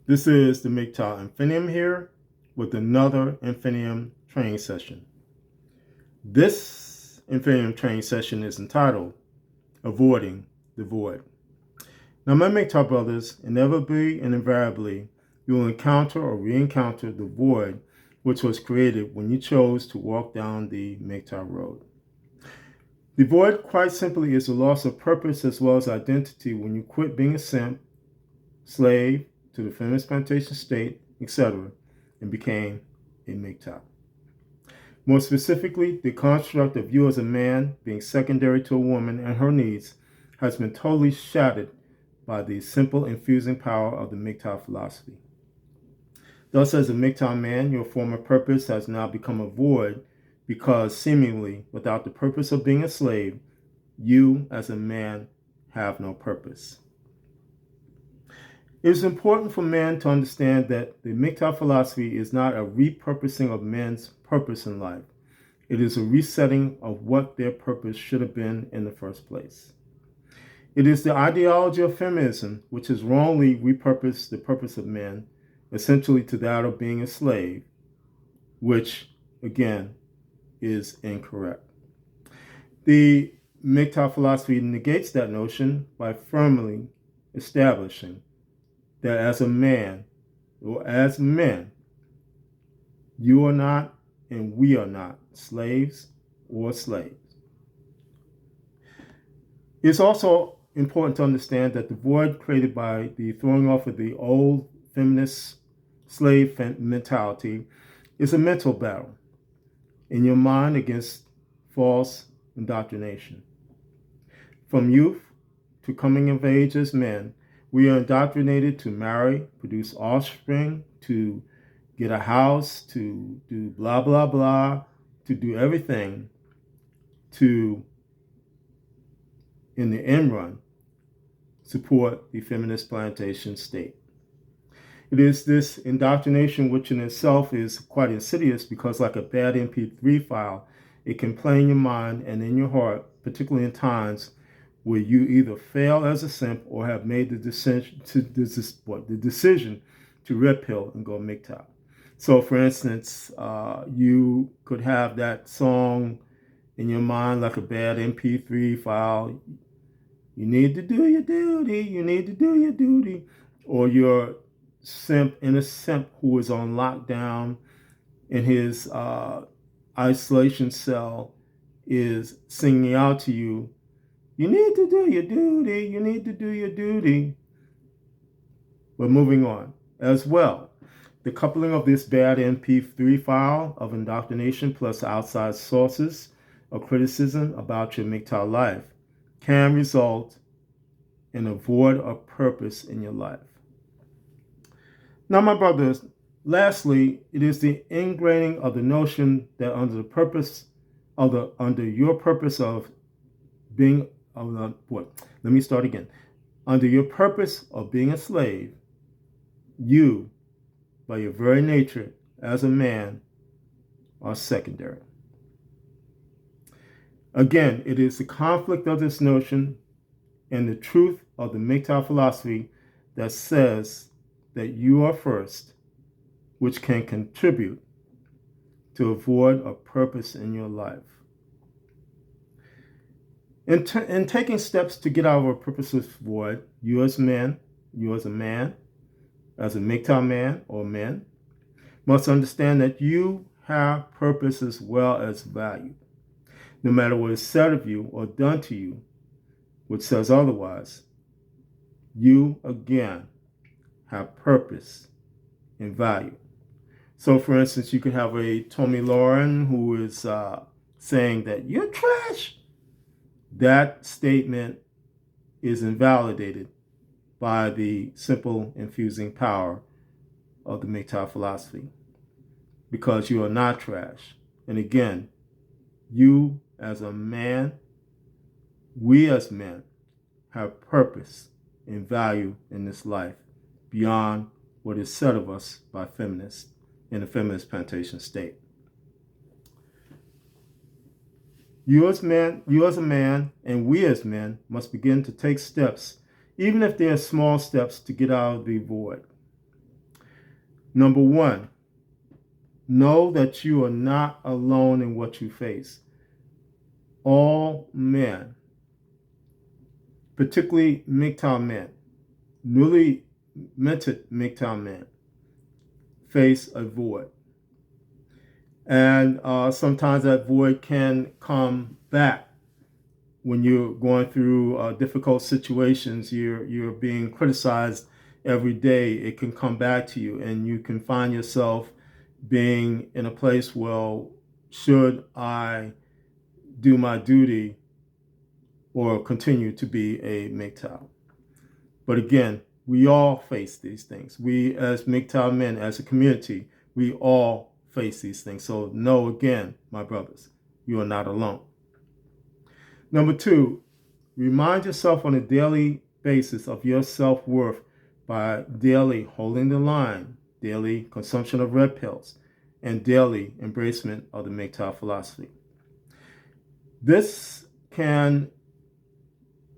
This is the MGTOW Infinium here with another Infinium training session. This Infinium training session is entitled Avoiding the Void. Now, my MGTOW brothers, inevitably and invariably, you will encounter or re-encounter the void which was created when you chose to walk down the MGTOW road. The void, quite simply, is the loss of purpose as well as identity when you quit being a simp, slave to the feminist plantation state, etc., and became a MGTOW. More specifically, the construct of you as a man being secondary to a woman and her needs has been totally shattered by the simple infusing power of the MGTOW philosophy. Thus, as a MGTOW man, your former purpose has now become a void because, seemingly, without the purpose of being a slave, you as a man have no purpose. It is important for men to understand that the MGTOW philosophy is not a repurposing of men's purpose in life. It is a resetting of what their purpose should have been in the first place. It is the ideology of feminism which has wrongly repurposed the purpose of men, essentially to that of being a slave, which, again, is incorrect. The MGTOW philosophy negates that notion by firmly establishing that as a man, or as men, you are not and we are not slaves or slaves. It's also important to understand that the void created by the throwing off of the old feminist slave mentality is a mental battle in your mind against false indoctrination. From youth to coming of age as men, we are indoctrinated to marry, produce offspring, to get a house, to do blah, blah, blah, to do everything to, in the end run, support the feminist plantation state. It is this indoctrination which in itself is quite insidious because, like a bad MP3 file, it can play in your mind and in your heart, particularly in times where you either fail as a simp or have made the decision to red pill and go MGTOW. So, for instance, you could have that song in your mind like a bad MP3 file. You need to do your duty. You need to do your duty. Or your inner simp who is on lockdown in his isolation cell is singing out to you, you need to do your duty, you need to do your duty. But moving on. As well, the coupling of this bad MP3 file of indoctrination plus outside sources of criticism about your MGTOW life can result in a void of purpose in your life. Now, my brothers, lastly, it is the ingraining of the notion that under your purpose of being let me start again. Under your purpose of being a slave, you, by your very nature as a man, are secondary. Again, it is the conflict of this notion and the truth of the MGTOW philosophy that says that you are first, which can contribute to a void of purpose in your life. In taking steps to get out of a purposeless void, you as a man, as a MGTOW man or men, must understand that you have purpose as well as value. No matter what is said of you or done to you, which says otherwise, you again have purpose and value. So, for instance, you could have a Tommy Lauren who is saying that you're trash. That statement is invalidated by the simple infusing power of the MGTOW philosophy because you are not trash. And again, you as a man, we as men have purpose and value in this life beyond what is said of us by feminists in the feminist plantation state. You as a man, and we as men must begin to take steps, even if they are small steps, to get out of the void. Number one, know that you are not alone in what you face. All men, particularly MGTOW men, newly minted MGTOW men, face a void. And sometimes that void can come back when you're going through difficult situations. You're being criticized every day. It can come back to you, and you can find yourself being in a place, well, should I do my duty or continue to be a MGTOW? But again, we all face these things. We as MGTOW men, as a community, we all face these things. So know again, my brothers, you are not alone. Number two, remind yourself on a daily basis of your self-worth by daily holding the line, daily consumption of red pills, and daily embracement of the MGTOW philosophy. This can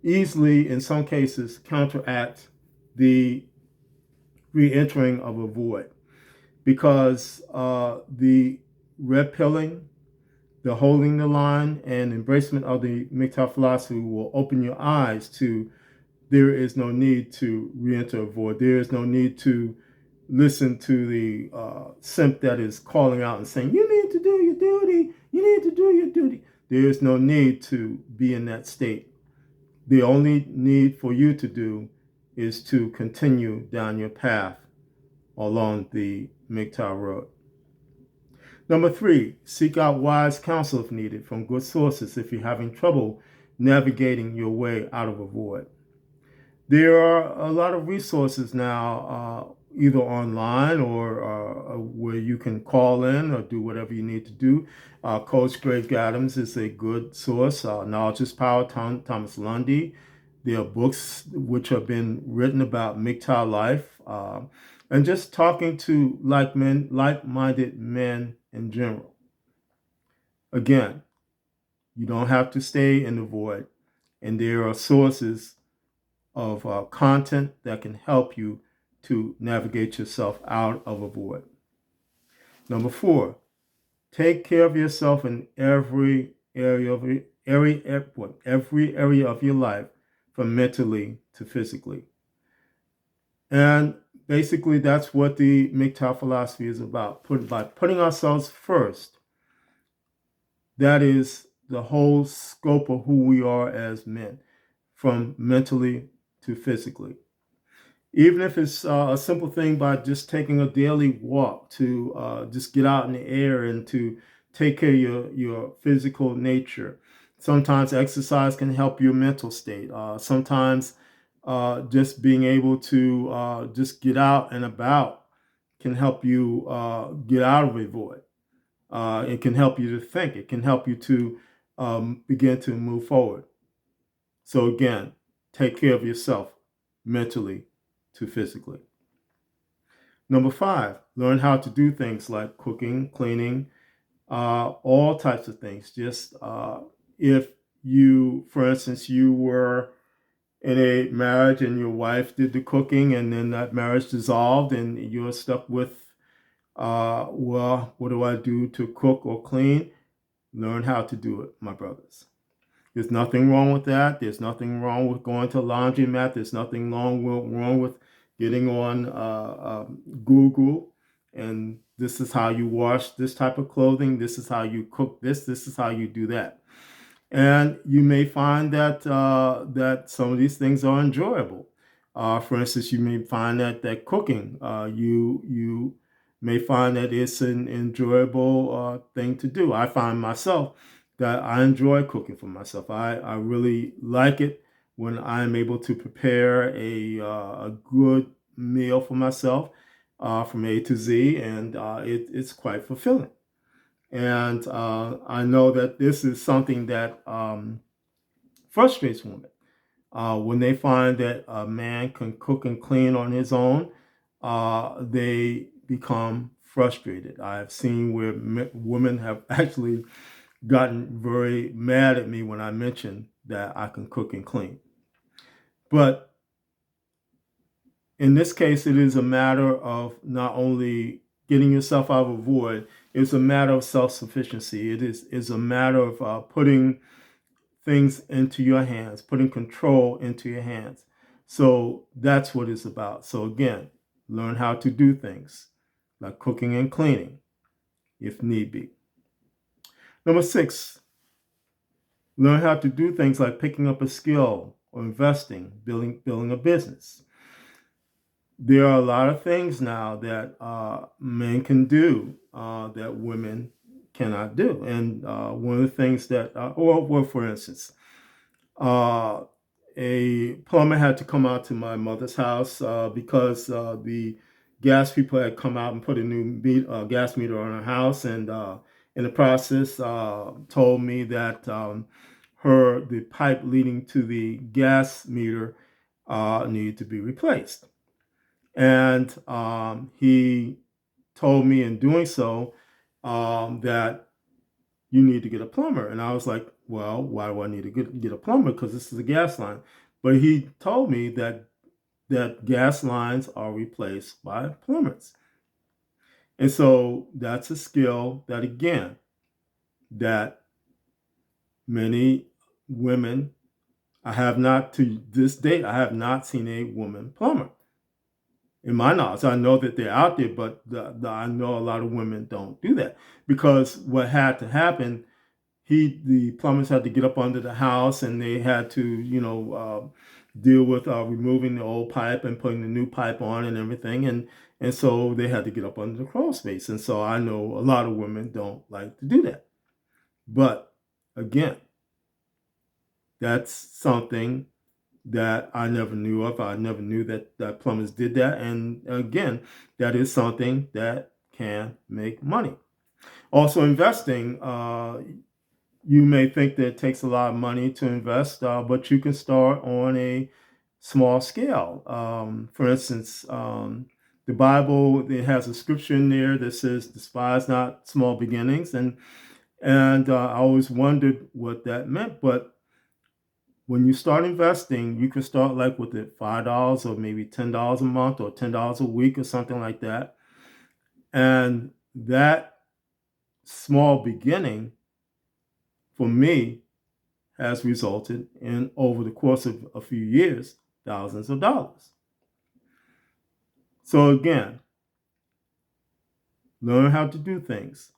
easily, in some cases, counteract the re-entering of a void, because the red pilling, the holding the line, and embracement of the MGTOW philosophy will open your eyes to there is no need to re-enter a void. There is no need to listen to the simp that is calling out and saying, you need to do your duty, you need to do your duty. There is no need to be in that state. The only need for you to do is to continue down your path along the MGTOW road. Number three, seek out wise counsel if needed from good sources if you're having trouble navigating your way out of a void. There are a lot of resources now, either online or where you can call in or do whatever you need to do. Coach Greg Adams is a good source. Knowledge is Power, Thomas Lundy. There are books which have been written about MGTOW life, and just talking to like-minded men in general. Again, you don't have to stay in the void, and there are sources of content that can help you to navigate yourself out of a void. Number four, take care of yourself in every area of your life, from mentally to physically. And basically, that's what the MGTOW philosophy is about. By putting ourselves first, that is the whole scope of who we are as men, from mentally to physically. Even if it's a simple thing by just taking a daily walk to just get out in the air and to take care of your physical nature. Sometimes exercise can help your mental state. Sometimes just being able to just get out and about can help you get out of a void. It can help you to think. It can help you to begin to move forward. So again, take care of yourself mentally to physically. Number five, learn how to do things like cooking, cleaning, all types of things. Just if you, for instance, you were in a marriage and your wife did the cooking and then that marriage dissolved and you're stuck with, well, what do I do to cook or clean? Learn how to do it, my brothers. There's nothing wrong with that. There's nothing wrong with going to a laundromat. There's nothing wrong with getting on Google. And this is how you wash this type of clothing. This is how you cook this. This is how you do that. And you may find that that some of these things are enjoyable. For instance, you may find that cooking, you may find that it's an enjoyable thing to do. I find myself that I enjoy cooking for myself. I really like it when I'm able to prepare a good meal for myself from A to Z, and it's quite fulfilling. And I know that this is something that frustrates women. When they find that a man can cook and clean on his own, they become frustrated. I've seen where women have actually gotten very mad at me when I mention that I can cook and clean. But in this case, it is a matter of not only getting yourself out of a void, it's a matter of self-sufficiency. It is a matter of putting things into your hands, putting control into your hands. So that's what it's about. So again, learn how to do things like cooking and cleaning if need be. Number 6, learn how to do things like picking up a skill or investing, building a business. There are a lot of things now that men can do that women cannot do. And one of the things that, well, for instance, uh, a plumber had to come out to my mother's house because the gas people had come out and put a new gas meter on her house, and in the process told me that the pipe leading to the gas meter needed to be replaced. And he told me in doing so that you need to get a plumber. And I was like, well, why do I need to get a plumber? Because this is a gas line. But he told me that gas lines are replaced by plumbers. And so that's a skill that, again, that many women, I have not, to this date, I have not seen a woman plumber. In my knowledge, I know that they're out there, but I know a lot of women don't do that, because what had to happen, the plumbers had to get up under the house, and they had to, deal with removing the old pipe and putting the new pipe on and everything, and so they had to get up under the crawl space. And so I know a lot of women don't like to do that, but again, that's something that I never knew of. I never knew that plumbers did that, and again, that is something that can make money. Also, investing. You may think that it takes a lot of money to invest, but you can start on a small scale. For instance, the Bible, it has a scripture in there that says, "Despise not small beginnings," and I always wondered what that meant. But when you start investing, you can start like with it $5 or maybe $10 a month or $10 a week or something like that, and that small beginning, for me, has resulted in, over the course of a few years, thousands of dollars. So again, learn how to do things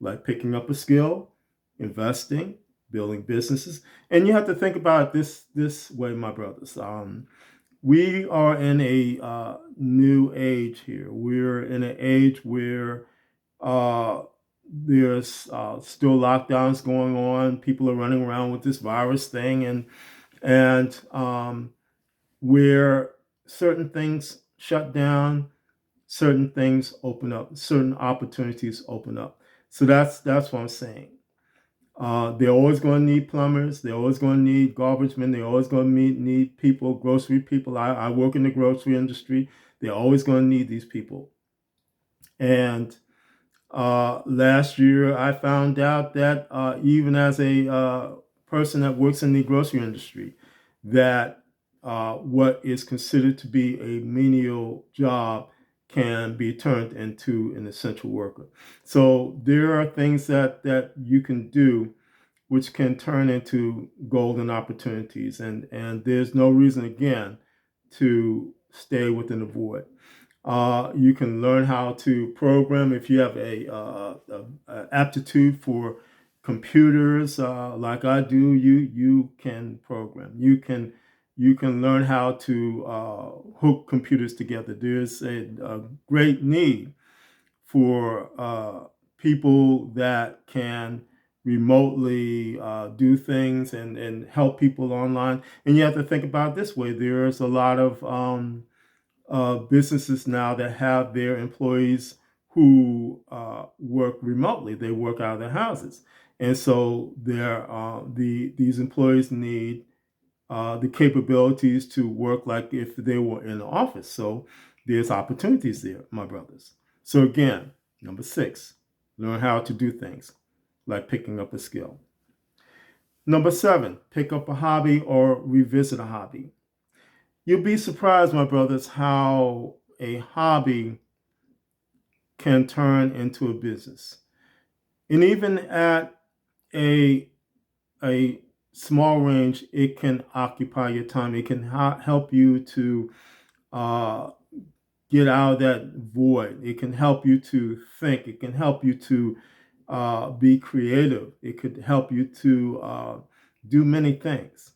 like picking up a skill, investing, building businesses. And you have to think about it this way, my brothers. We are in a new age here. We're in an age where there's still lockdowns going on. People are running around with this virus thing, and where certain things shut down, certain things open up, certain opportunities open up. So that's what I'm saying. They're always going to need plumbers. They're always going to need garbage men. They're always going to need people, grocery people. I work in the grocery industry. They're always going to need these people. And last year, I found out that even as a person that works in the grocery industry, that what is considered to be a menial job can be turned into an essential worker. So there are things that you can do which can turn into golden opportunities, and there's no reason, again, to stay within the void. You can learn how to program if you have a aptitude for computers, like I do. You can program. You can learn how to hook computers together. There's a great need for people that can remotely do things and help people online. And you have to think about it this way. There's a lot of businesses now that have their employees who work remotely. They work out of their houses, and so these employees need the capabilities to work like if they were in the office. So there's opportunities there, my brothers. So again, number 6, learn how to do things like picking up a skill. Number 7, pick up a hobby or revisit a hobby. You'll be surprised, my brothers, how a hobby can turn into a business. And even at a a small range, it can occupy your time. It can help you to uh, get out of that void. It can help you to think. It can help you to be creative. It could help you to do many things.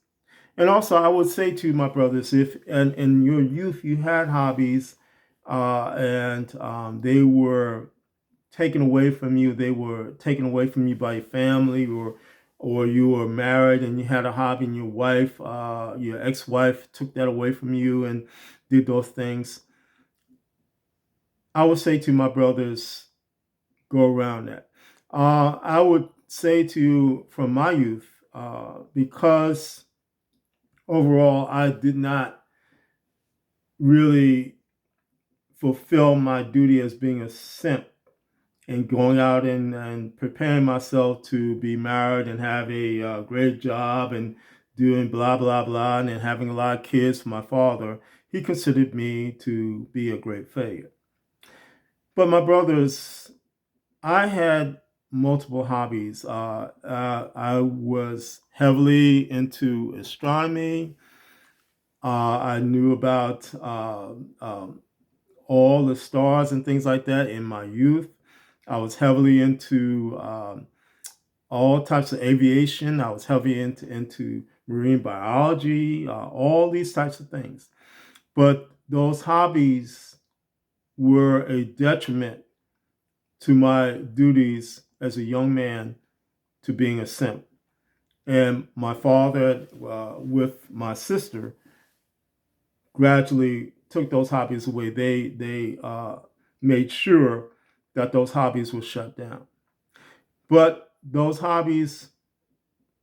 And also, I would say to my brothers, if in your youth you had hobbies and they were taken away from you, they were taken away from you by your family, or you were married and you had a hobby and your wife, your ex-wife took that away from you and did those things. I would say to my brothers, go around that. I would say to you from my youth, because overall I did not really fulfill my duty as being a simp and going out and preparing myself to be married and have a great job and doing blah, blah, blah, and then having a lot of kids for my father. He considered me to be a great failure. But my brothers, I had multiple hobbies. I was heavily into astronomy. I knew about all the stars and things like that in my youth. I was heavily into all types of aviation. I was heavily into marine biology, all these types of things. But those hobbies were a detriment to my duties as a young man to being a simp. And my father, with my sister, gradually took those hobbies away. They made sure that those hobbies were shut down. But those hobbies,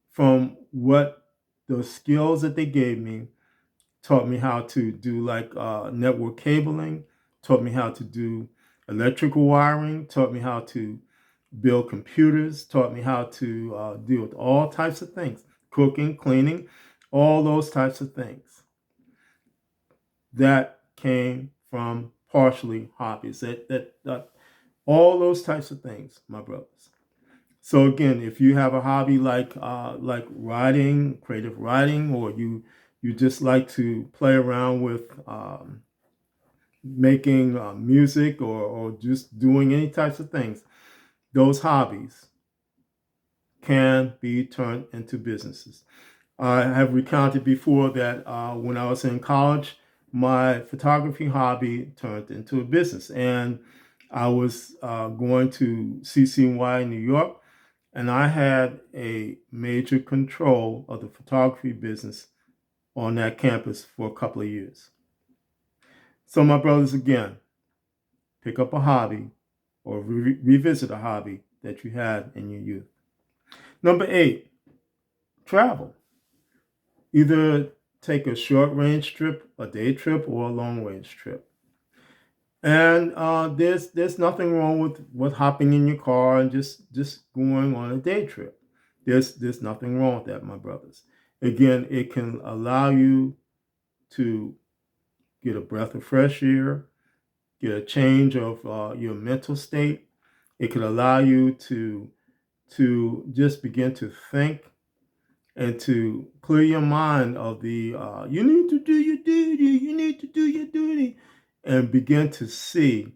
from what the skills that they gave me, taught me how to do like network cabling, taught me how to do electrical wiring, taught me how to build computers, taught me how to deal with all types of things, cooking, cleaning, all those types of things. That came from partially hobbies. That all those types of things, my brothers. So again, if you have a hobby like writing, creative writing, or you just like to play around with making music, or just doing any types of things, those hobbies can be turned into businesses. I have recounted before that when I was in college, my photography hobby turned into a business, and I was going to CCNY in New York, and I had a major control of the photography business on that campus for a couple of years. So, my brothers, again, pick up a hobby or revisit a hobby that you had in your youth. Number 8, travel. Either take a short range trip, a day trip, or a long range trip. And there's nothing wrong with hopping in your car and just going on a day trip. There's nothing wrong with that, my brothers. Again, it can allow you to get a breath of fresh air, get a change of your mental state. It can allow you to just begin to think and to clear your mind of the you need to do your duty, you need to do your duty, and begin to see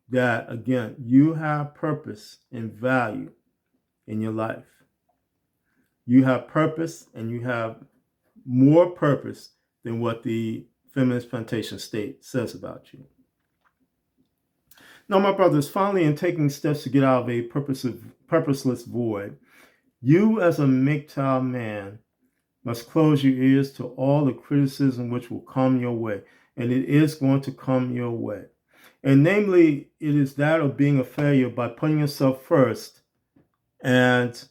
that again you have purpose and value in your life. You have purpose, and you have more purpose than what the feminist plantation state says about you. Now, my brothers, finally, in taking steps to get out of a purposeless void, you as a MGTOW man must close your ears to all the criticism which will come your way. And it is going to come your way. And namely, it is that of being a failure by putting yourself first and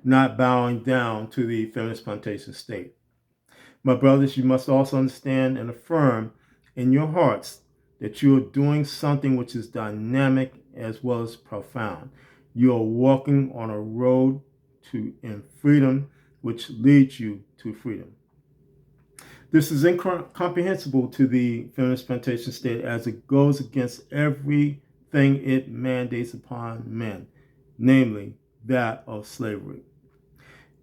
not bowing down to the feminist plantation state. My brothers, you must also understand and affirm in your hearts that you are doing something which is dynamic as well as profound. You are walking on a road to in freedom, which leads you to freedom. This is incomprehensible to the feminist plantation state as it goes against everything it mandates upon men, namely that of slavery.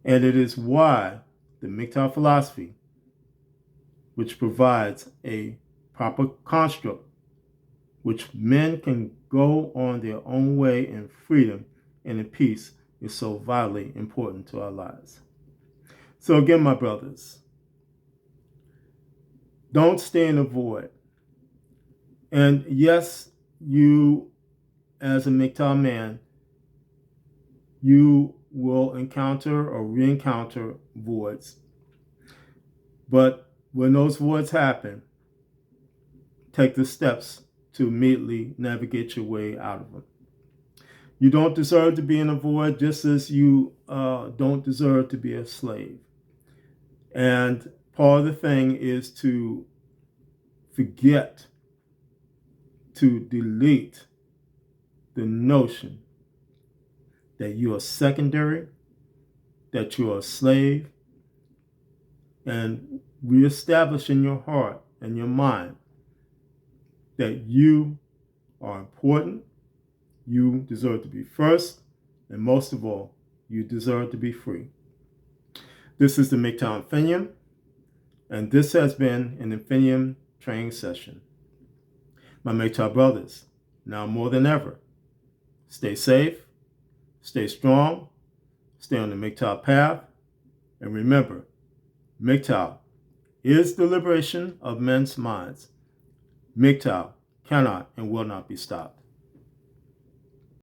And it is why the MGTOW philosophy, which provides a proper construct which men can go on their own way in freedom and in peace, is so vitally important to our lives. So again, my brothers, don't stay in the void. And yes, you, as a MGTOW man, you will encounter or re-encounter voids. But when those voids happen, take the steps to immediately navigate your way out of them. You don't deserve to be in a void, just as you don't deserve to be a slave. And part of the thing is to forget, to delete the notion that you are secondary, that you are a slave, and reestablish in your heart and your mind that you are important, you deserve to be first, and most of all, you deserve to be free. This is the MGTOW Infinium, and this has been an Infinium training session. My MGTOW brothers, now more than ever, stay safe, stay strong, stay on the MGTOW path, and remember, MGTOW is the liberation of men's minds. MGTOW cannot and will not be stopped.